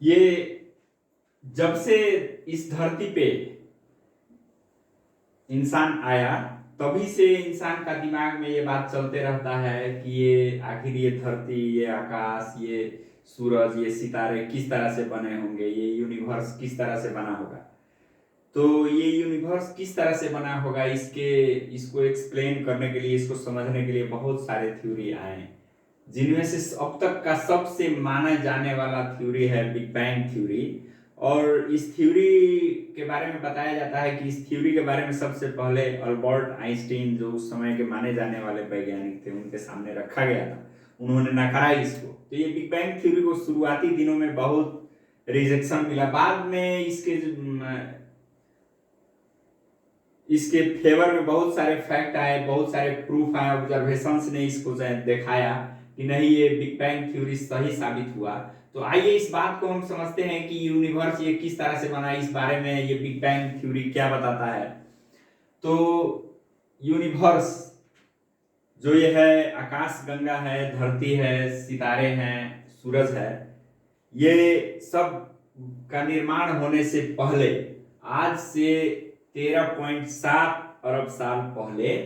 ये जब से इस धरती पे इंसान आया तभी से इंसान का दिमाग में ये बात चलते रहता है कि ये आखिर ये धरती, ये आकाश, ये सूरज, ये सितारे किस तरह से बने होंगे, ये यूनिवर्स किस तरह से बना होगा। तो ये यूनिवर्स किस तरह से बना होगा, इसको एक्सप्लेन करने के लिए, इसको समझने के लिए बहुत सारे थ्योरी आए हैं, जिनमें से अब तक का सबसे माना जाने वाला थ्योरी है बिग बैंग थ्योरी। और इस थ्योरी के बारे में बताया जाता है कि इस थ्योरी के बारे में सबसे पहले अल्बर्ट आइंस्टीन, जो उस समय के माने जाने वाले वैज्ञानिक थे, उनके सामने रखा गया था। उन्होंने नकारा इसको। तो ये बिग बैंग थ्योरी को शुरुआती दिनों में बहुत रिजेक्शन मिला। बाद में इसके फेवर में बहुत सारे फैक्ट आए, बहुत सारे प्रूफ आए, ऑब्जर्वेशंस ने इसको दिखाया कि नहीं, ये बिग बैंग थ्योरी सही साबित हुआ। तो आइए इस बात को हम समझते हैं कि यूनिवर्स ये किस तरह से बना, इस बारे में ये बिग बैंग थ्योरी क्या बताता है। तो यूनिवर्स जो ये है, आकाश गंगा है, धरती है, सितारे हैं, सूरज है, ये सब का निर्माण होने से पहले, आज से 13.7 अरब साल पहले,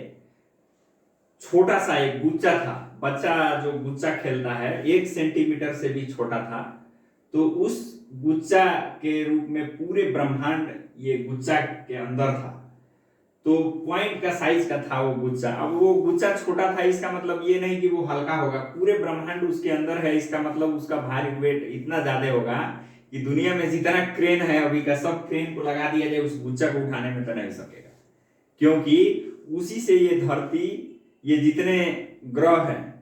छोटा सा एक गुच्चा था। बच्चा जो गुच्चा खेलता है, 1 सेंटीमीटर से भी छोटा था। तो उस गुच्चा के रूप में पूरे ब्रह्मांड ये गुच्चा के अंदर था। तो पॉइंट का साइज का था वो गुच्चा। अब वो गुच्चा छोटा था, इसका मतलब ये नहीं कि वो हल्का होगा। पूरे ब्रह्मांड उसके अंदर है, इसका मतलब उसका भारी वेट इतना ज्यादा होगा कि दुनिया में जितना क्रेन है अभी का, सब क्रेन को लगा दिया जाए, उस गुच्चा को उठाने में तो नहीं सकेगा। क्योंकि उसी से ये धरती, ये जितने ग्रह हैं,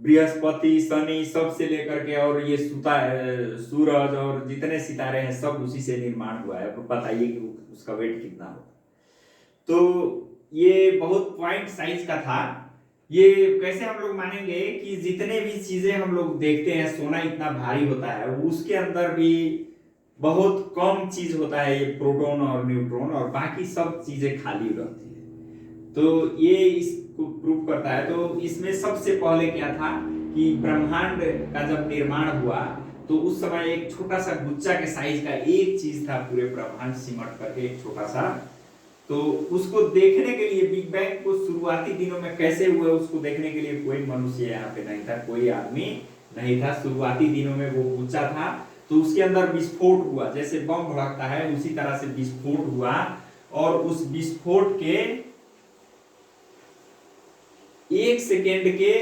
बृहस्पति, शनि, सब से लेकर के, और ये सूरज और जितने सितारे हैं, सब उसी से निर्माण हुआ है। अब बताइए कि उसका वेट कितना होगा। तो ये बहुत पॉइंट साइज का था। ये कैसे हम लोग मानेंगे कि जितने भी चीजें हम लोग देखते हैं, सोना इतना भारी होता है, उसके अंदर भी बहुत कम चीज होता है, ये प्रोटॉन और न्यूट्रॉन, और बाकी सब चीजें खाली रहती है। तो ये इसको प्रूव करता है। तो इसमें सबसे पहले क्या था कि ब्रह्मांड का जब निर्माण हुआ, तो उस समय एक छोटा सा गुच्चा के साइज का एक चीज था, पूरे ब्रह्मांड सिमट करके एक छोटा सा। तो उसको देखने के लिए, बिग बैंग को शुरुआती दिनों में कैसे हुआ, उसको देखने के लिए कोई मनुष्य यहाँ पे नहीं था, कोई आदमी नहीं था। शुरुआती दिनों में वो गुच्चा था, तो उसके अंदर विस्फोट हुआ, जैसे बम भड़कता है उसी तरह से विस्फोट हुआ। और उस विस्फोट के 1 सेकेंड के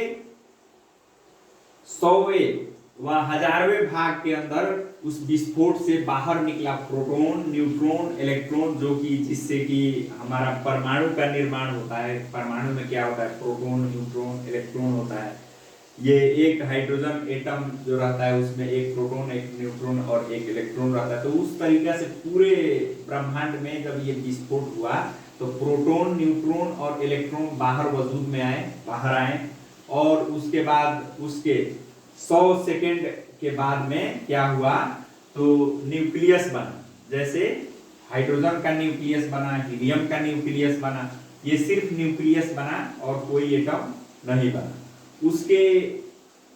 100वें व 1000वें भाग के अंदर उस विस्फोट से बाहर निकला प्रोटॉन, न्यूट्रॉन, इलेक्ट्रॉन, जो कि जिससे कि हमारा परमाणु का निर्माण होता है। परमाणु में क्या होता है, प्रोटॉन, न्यूट्रॉन, इलेक्ट्रॉन होता है। ये एक हाइड्रोजन एटम जो रहता है, उसमें एक प्रोटॉन, एक न्यूट्रॉन और एक इलेक्ट्रॉन रहता है। तो उस तरीके से पूरे ब्रह्मांड में जब ये विस्फोट हुआ, तो प्रोटॉन, न्यूट्रॉन और इलेक्ट्रॉन बाहर वजूद में आए, बाहर आए। और उसके बाद उसके 100 सेकेंड के बाद में क्या हुआ, तो न्यूक्लियस बना। जैसे हाइड्रोजन का न्यूक्लियस बना, हीलियम का न्यूक्लियस बना, ये सिर्फ न्यूक्लियस बना और कोई एटम नहीं बना। उसके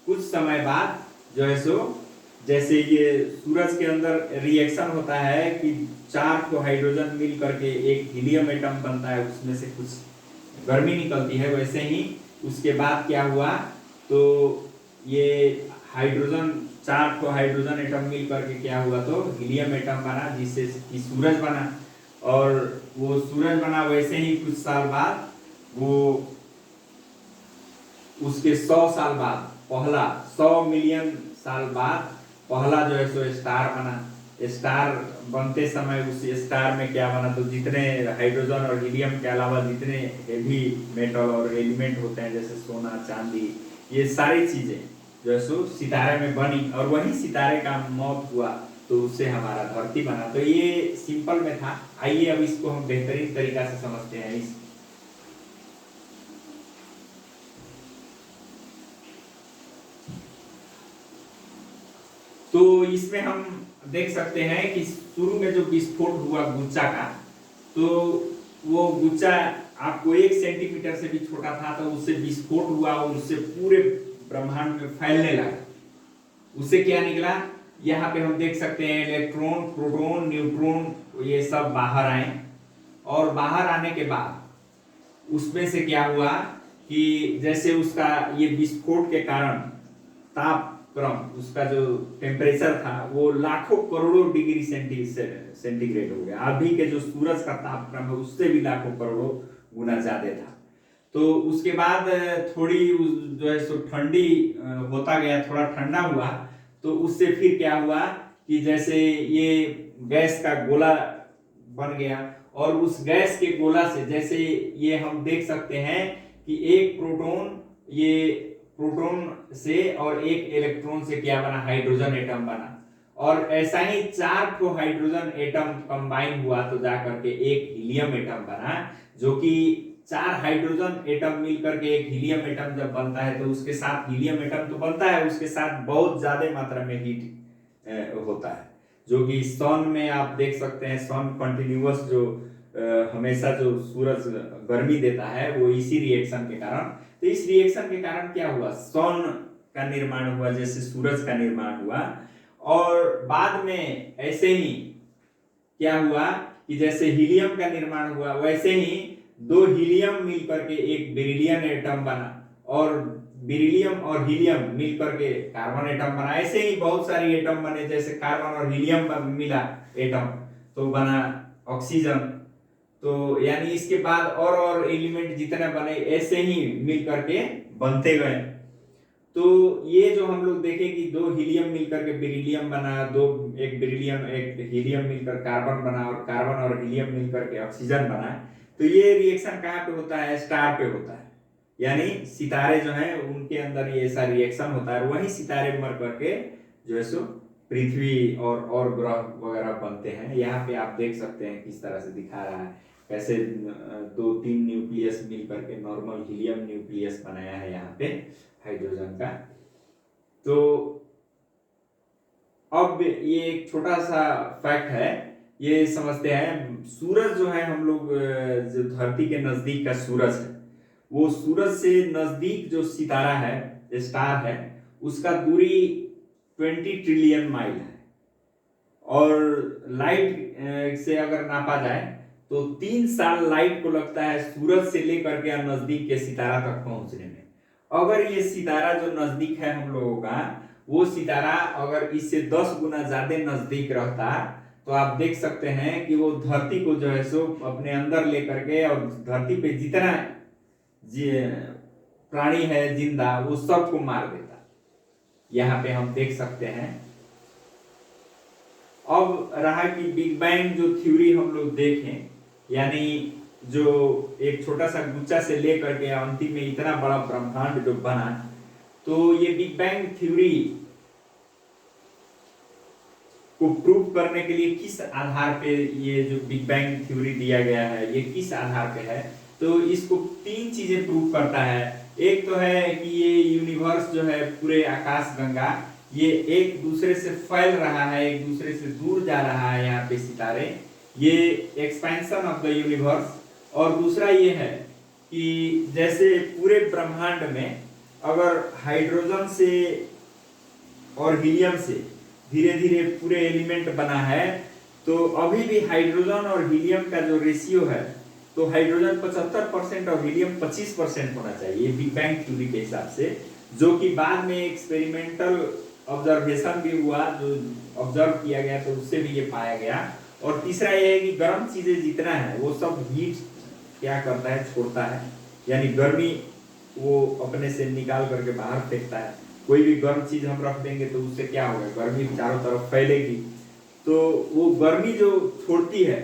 कुछ समय बाद जो है सो, जैसे ये सूरज के अंदर रिएक्शन होता है कि 4 को हाइड्रोजन मिल करके एक हीलियम एटम बनता है, उसमें से कुछ गर्मी निकलती है, वैसे ही उसके बाद क्या हुआ, तो ये हाइड्रोजन, 4 को हाइड्रोजन एटम मिल करके क्या हुआ, तो हीलियम एटम बना, जिससे कि सूरज बना। और वो सूरज बना, वैसे ही कुछ साल बाद, वो उसके 100 साल बाद, पहला 100 मिलियन साल बाद पहला जो है सो स्टार बना। स्टार बनते समय उस स्टार में क्या बना, तो जितने हाइड्रोजन और हीलियम के अलावा जितने हेवी मेटल और एलिमेंट होते हैं, जैसे सोना, चांदी, ये सारी चीजें जो है सो सितारे में बनी, और वही सितारे का मौत हुआ, तो उससे हमारा धरती बना। तो ये सिंपल में था। आइए अब इसको हम बेहतरीन तरीका से समझते हैं। तो इसमें हम देख सकते हैं कि शुरू में जो विस्फोट हुआ गुच्चा का, तो वो गुच्चा आपको 1 सेंटीमीटर से भी छोटा था, तो उससे विस्फोट हुआ और उससे पूरे ब्रह्मांड में फैलने लगा। उससे क्या निकला, यहाँ पे हम देख सकते हैं इलेक्ट्रॉन, प्रोटॉन, न्यूट्रॉन ये सब बाहर आए, और बाहर आने के बाद उसमें से क्या हुआ कि जैसे उसका ये विस्फोट के कारण तापक्रम, उसका जो टेम्परेचर था वो लाखों करोड़ों डिग्री सेंटीग्रेड हो गया। अभी के जो सूरज का तापक्रम है उससे भी लाखों करोड़ों गुना ज्यादा था। तो उसके बाद थोड़ी जो है सो ठंडी होता गया, थोड़ा ठंडा हुआ, तो उससे फिर क्या हुआ कि जैसे ये गैस का गोला बन गया, और उस गैस के गोला से जैसे ये हम देख सकते हैं कि एक प्रोटॉन, ये प्रोटॉन से और एक इलेक्ट्रॉन से क्या बना, हाइड्रोजन एटम बना, और ऐसा ही 4 ठो हाइड्रोजन एटम कंबाइन हुआ तो जाकर के एक हीलियम एटम बना, जो कि 4 हाइड्रोजन एटम मिलकर के एक हीलियम एटम जब बनता है तो उसके साथ हीलियम एटम तो बनता है, उसके साथ बहुत ज्यादा मात्रा में हीट होता है, जो कि सन में आप देख सकते हैं, सन कंटिन्यूअस जो हमेशा जो सूरज गर्मी देता है वो इसी रिएक्शन के कारण। तो इस रिएक्शन के कारण क्या हुआ, सन का निर्माण हुआ, जैसे सूरज का निर्माण हुआ, और बाद में ऐसे ही क्या हुआ कि जैसे हीलियम का निर्माण हुआ वैसे ही 2 हीलियम मिलकर के एक बेरिलियम एटम बना, और बेरिलियम और हीलियम मिलकर के कार्बन एटम बना। ऐसे ही बहुत सारी एटम बने, जैसे कार्बन और हीलियम मिला एटम तो बना ऑक्सीजन। तो यानी इसके बाद और एलिमेंट जितने बने ऐसे ही मिल करके बनते गए। तो ये जो हम लोग देखें कि 2 हीलियम मिलकर के बेरिलियम बना, एक बेरिलियम एक हीलियम मिलकर कार्बन बना, और कार्बन और हीलियम मिलकर के ऑक्सीजन बना। तो ये रिएक्शन कहाँ पे होता है, स्टार पे होता है, यानी सितारे जो हैं उनके अंदर ये ऐसा रिएक्शन होता है, वही सितारे मर करके जो है सो पृथ्वी और ग्रह वगैरह बनते हैं। यहाँ पे आप देख सकते हैं किस तरह से दिखा रहा है, कैसे 2-3 न्यूक्लियस मिल करके नॉर्मल हीलियम न्यूक्लियस बनाया है यहाँ पे हाइड्रोजन का। तो अब ये एक छोटा सा फैक्ट है, ये समझते हैं, सूरज जो है हम लोग जो धरती के नजदीक का सूरज है, वो सूरज से नजदीक जो सितारा है, स्टार है, उसका दूरी 20 ट्रिलियन माइल है, और लाइट से अगर नापा जाए तो 3 साल लाइट को लगता है सूरज से लेकर के नजदीक के सितारा तक पहुंचने में। अगर ये सितारा जो नजदीक है हम लोगों का, वो सितारा अगर इससे 10 गुना ज्यादा नजदीक रहता तो आप देख सकते हैं कि वो धरती को जो है सो अपने अंदर लेकर के, और धरती पे जितना प्राणी है जिंदा वो सबको मार देता। यहाँ पे हम देख सकते हैं। अब रहा कि बिग बैंग जो थ्योरी हम लोग देखें, यानी जो एक छोटा सा गुच्छा से लेकर के अंतिम में इतना बड़ा ब्रह्मांड जो बना, तो ये बिग बैंग थ्योरी को प्रूव करने के लिए किस आधार पे ये जो बिग बैंग थ्योरी दिया गया है, ये किस आधार पे है, तो इसको 3 चीजें प्रूव करता है। एक तो है कि ये यूनिवर्स जो है पूरे आकाश गंगा, ये एक दूसरे से फैल रहा है, एक दूसरे से दूर जा रहा है, यहाँ पे सितारे, ये एक्सपेंशन ऑफ द यूनिवर्स। और दूसरा ये है कि जैसे पूरे ब्रह्मांड में अगर हाइड्रोजन से और हीलियम से धीरे धीरे पूरे एलिमेंट बना है, तो अभी भी हाइड्रोजन और हीलियम का जो रेशियो है, तो हाइड्रोजन 75% और हीलियम 25% होना चाहिए बिग बैंग थ्योरी के हिसाब से, जो कि बाद में एक्सपेरिमेंटल ऑब्जर्वेशन भी हुआ, जो ऑब्जर्व किया गया तो उससे भी ये पाया गया। और तीसरा ये है कि गर्म चीजें जितना है वो सब हीट क्या करता है, छोड़ता है, यानी गर्मी वो अपने से निकाल करके बाहर फेंकता है। कोई भी गर्म चीज हम रख देंगे तो उससे क्या होगा, गर्मी चारों तरफ फैलेगी, तो वो गर्मी जो छोड़ती है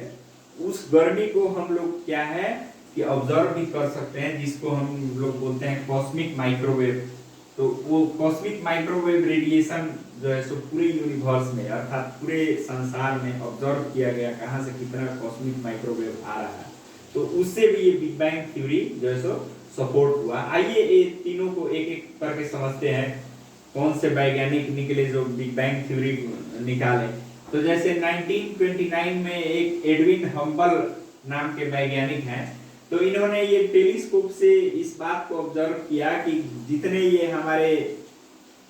उस गर्मी को हम लोग क्या है कि ऑब्जर्व भी कर सकते हैं, जिसको हम लोग बोलते हैं कॉस्मिक माइक्रोवेव। तो वो कॉस्मिक माइक्रोवेव रेडिएशन जो है सो पूरे यूनिवर्स में अर्थात पूरे संसार में ऑब्जर्व किया गया, कहाँ से कितना कॉस्मिक माइक्रोवेव आ रहा है, तो उससे भी ये बिग बैंग थ्योरी जो है सो सपोर्ट हुआ। आइए ये तीनों को एक एक करके समझते हैं, कौन से वैज्ञानिक निकले जो बिग बैंग थ्योरी निकाले। तो जैसे 1929 में एक एडविन हम्बल नाम के वैज्ञानिक हैं, तो इन्होंने ये टेलीस्कोप से इस बात को ऑब्जर्व किया कि जितने ये हमारे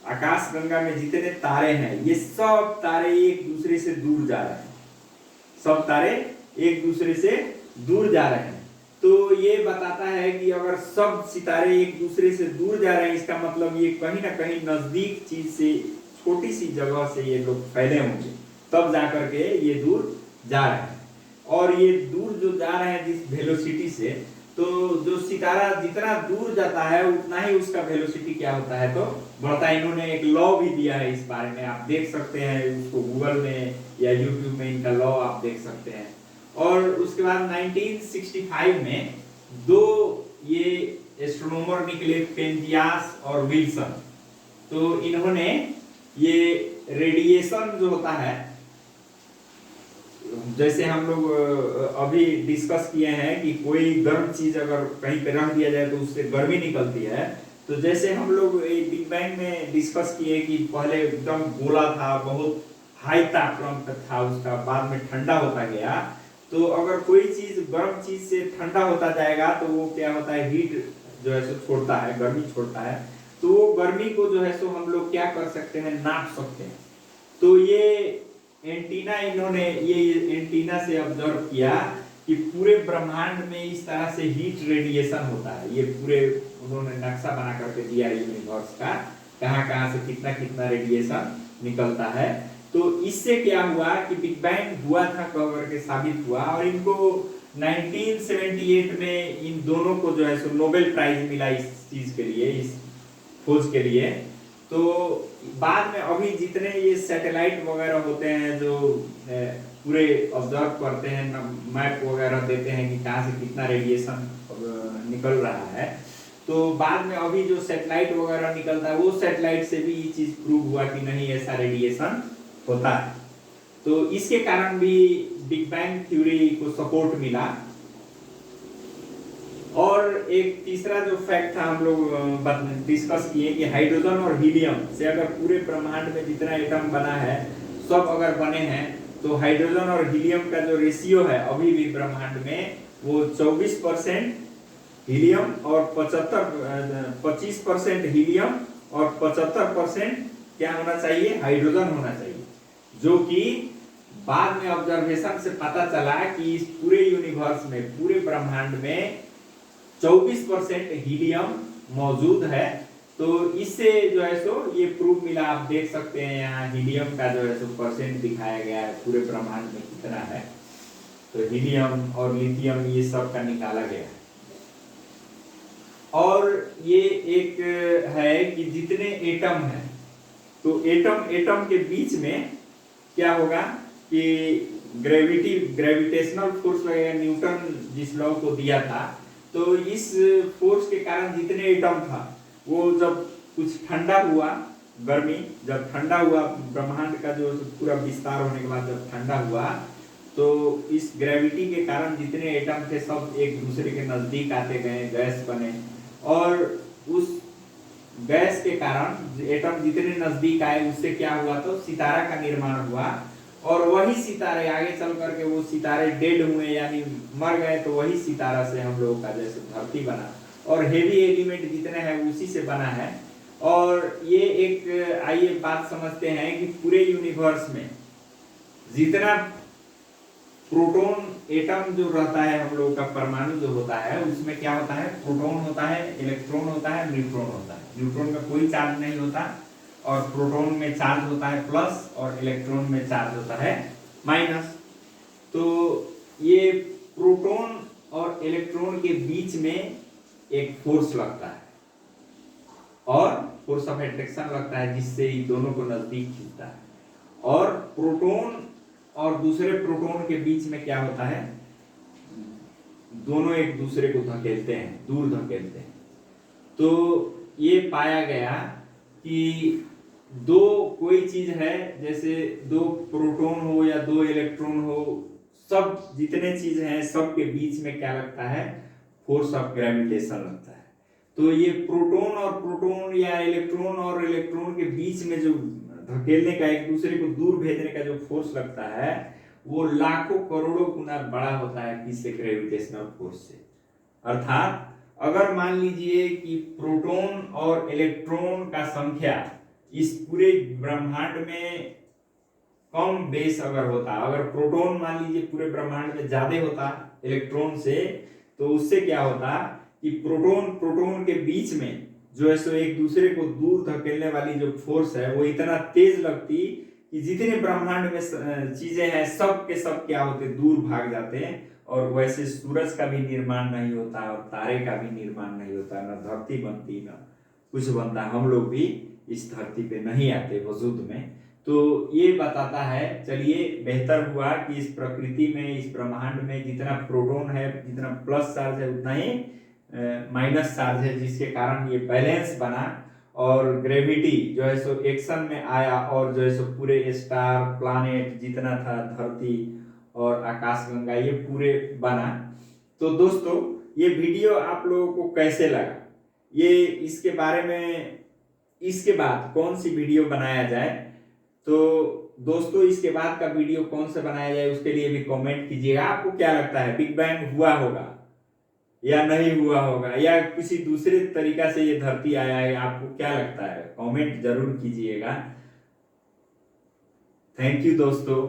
आकाशगंगा में जितने तारे हैं ये सब तारे एक दूसरे से दूर जा रहे हैं, सब तारे एक दूसरे से दूर जा रहे हैं। तो ये बताता है कि अगर सब सितारे एक दूसरे से दूर जा रहे हैं, इसका मतलब ये कहीं ना कहीं नजदीक चीज से, छोटी सी जगह से ये लोग फैले होंगे, तब जाकर के ये दूर जा रहे हैं। और ये दूर जो जा रहे हैं जिस वेलोसिटी से, तो जो सितारा जितना दूर जाता है उतना ही उसका वेलोसिटी क्या होता है, तो बढ़ता है। इन्होंने एक लॉ भी दिया है इस बारे में, आप देख सकते हैं उसको गूगल में या यूट्यूब में, इनका लॉ आप देख सकते हैं। और उसके बाद 1965 में दो ये एस्ट्रोनॉमर निकले, पेंजियास और विल्सन। तो इन्होंने ये रेडिएशन जो होता है, जैसे हम लोग अभी डिस्कस किए हैं कि कोई गर्म चीज अगर कहीं पे रख दिया जाए तो उससे गर्मी निकलती है, तो जैसे हम लोग बिग बैंग में डिस्कस किए कि पहले एकदम गोला था, बहुत हाई तापमान पर था, उसका बाद में ठंडा होता गया। तो अगर कोई चीज गर्म चीज से ठंडा होता जाएगा तो वो क्या होता है, हीट जो है सो छोड़ता है, गर्मी छोड़ता है। तो वो गर्मी को जो है सो हम लोग क्या कर सकते हैं, नाप सकते हैं। तो ये एंटीना, इन्होंने ये एंटीना से ऑब्जर्व किया कि पूरे ब्रह्मांड में इस तरह से हीट रेडिएशन होता है। ये पूरे उन्होंने नक्शा बना करके दिया यूनिवर्स का, कहां कहां से कितना कितना रेडिएशन निकलता है। तो इससे क्या हुआ कि बिग बैंग हुआ था कह करके साबित हुआ। और इनको 1978 में इन दोनों को जो है सो नोबेल प्राइज मिला इस चीज के लिए, इस खोज के लिए। तो बाद में अभी जितने ये सैटेलाइट वगैरह होते हैं जो पूरे ऑब्जर्व करते हैं, मैप वगैरह देते हैं कि कहाँ से कितना रेडिएशन निकल रहा है, तो बाद में अभी जो सैटेलाइट वगैरह निकलता है वो सैटेलाइट से भी ये चीज प्रूव हुआ कि नहीं, ऐसा रेडिएशन होता है। तो इसके कारण भी बिग बैंग थ्योरी को सपोर्ट मिला। और एक तीसरा जो फैक्ट था हम लोग डिस्कस किए कि हाइड्रोजन और हीलियम से अगर पूरे ब्रह्मांड में जितना एटम बना है सब अगर बने हैं, तो हाइड्रोजन और हीलियम का जो रेशियो है अभी भी ब्रह्मांड में वो 24% हीलियम और 25% हीलियम और 75% क्या होना चाहिए, हाइड्रोजन होना चाहिए। जो कि बाद में ऑब्जर्वेशन से पता चला कि इस पूरे यूनिवर्स में, पूरे ब्रह्मांड में 24% हीलियम मौजूद है। तो इससे जो है सो ये प्रूफ मिला, आप देख सकते हैं यहाँ हीलियम का जो है सो परसेंट दिखाया गया है पूरे ब्रह्मांड में कितना है। तो हीलियम और लिथियम ये सब का निकाला गया है। और ये एक है कि जितने एटम हैं, तो एटम के बीच में क्या होगा कि ग्रेविटेशनल फोर्स लगेगा। न्यूटन जिस लॉ को दिया था, तो इस फोर्स के कारण जितने एटम था वो जब कुछ ठंडा हुआ, गर्मी जब ठंडा हुआ, ब्रह्मांड का जो पूरा विस्तार होने के बाद जब ठंडा हुआ, तो इस ग्रेविटी के कारण जितने एटम थे सब एक दूसरे के नजदीक आते गए, गैस बने। और उस गैस के कारण एटम जितने नजदीक आए उससे क्या हुआ, तो सितारा का निर्माण हुआ। और वही सितारे आगे चल करके वो सितारे डेड हुए, यानी मर गए, तो वही सितारा से हम लोगों का जैसे धरती बना। और हेवी एलिमेंट जितने हैं उसी से बना है। और ये एक आइए बात समझते हैं कि पूरे यूनिवर्स में जितना प्रोटॉन एटम जो रहता है, हम लोगों का परमाणु जो होता है, उसमें क्या होता है, प्रोटॉन होता है, इलेक्ट्रॉन होता है, न्यूट्रॉन होता है। न्यूट्रॉन का कोई चार्ज नहीं होता, और प्रोटॉन में चार्ज होता है प्लस, और इलेक्ट्रॉन में चार्ज होता है माइनस। तो ये प्रोटॉन और इलेक्ट्रॉन के बीच में एक फोर्स लगता है, और फोर्स ऑफ अट्रैक्शन लगता है, जिससे इन दोनों को नजदीक खींचता है। और प्रोटॉन और दूसरे प्रोटॉन के बीच में क्या होता है, दोनों एक दूसरे को धकेलते हैं, दूर धकेलते हैं। तो ये पाया गया कि दो कोई चीज है, जैसे दो प्रोटॉन हो या दो इलेक्ट्रॉन हो, सब जितने चीज हैं सब के बीच में क्या लगता है, फोर्स ऑफ ग्रेविटेशन लगता है। तो ये प्रोटॉन और प्रोटॉन या इलेक्ट्रॉन और इलेक्ट्रॉन के बीच में जो धकेलने का, एक दूसरे को दूर भेजने का जो फोर्स लगता है, वो लाखों करोड़ों गुना बड़ा होता है किससे, ग्रेविटेशनल फोर्स से। अर्थात अगर मान लीजिए कि प्रोटॉन और इलेक्ट्रॉन का संख्या इस पूरे ब्रह्मांड में कम बेस अगर होता, अगर प्रोटॉन मान लीजिए पूरे ब्रह्मांड में ज्यादा होता इलेक्ट्रॉन से, तो उससे क्या होता कि प्रोटॉन प्रोटॉन के बीच में जो है सो एक दूसरे को दूर धकेलने वाली जो फोर्स है वो इतना तेज लगती कि जितने ब्रह्मांड में चीजें हैं सब के सब क्या होते, दूर भाग जाते हैं। और वैसे सूरज का भी निर्माण नहीं होता और तारे का भी निर्माण नहीं होता, न धरती बनती न कुछ बनता, हम लोग भी इस धरती पे नहीं आते वजूद में। तो ये बताता है, चलिए बेहतर हुआ कि इस प्रकृति में, इस ब्रह्मांड में जितना प्रोटॉन है, जितना प्लस चार्ज है उतना ही माइनस चार्ज है, जिसके कारण ये बैलेंस बना और ग्रेविटी जो है सो एक्शन में आया और जो है सो पूरे स्टार प्लानेट जितना था, धरती और आकाशगंगा, ये पूरे बना। तो दोस्तों ये वीडियो आप लोगों को कैसे लगा, ये इसके बारे में इसके बाद कौन सी वीडियो बनाया जाए, तो दोस्तों इसके बाद का वीडियो कौन सा बनाया जाए उसके लिए भी कमेंट कीजिएगा। आपको क्या लगता है, बिग बैंग हुआ होगा या नहीं हुआ होगा, या किसी दूसरे तरीका से ये धरती आया है, आपको क्या लगता है, कमेंट जरूर कीजिएगा। थैंक यू दोस्तों।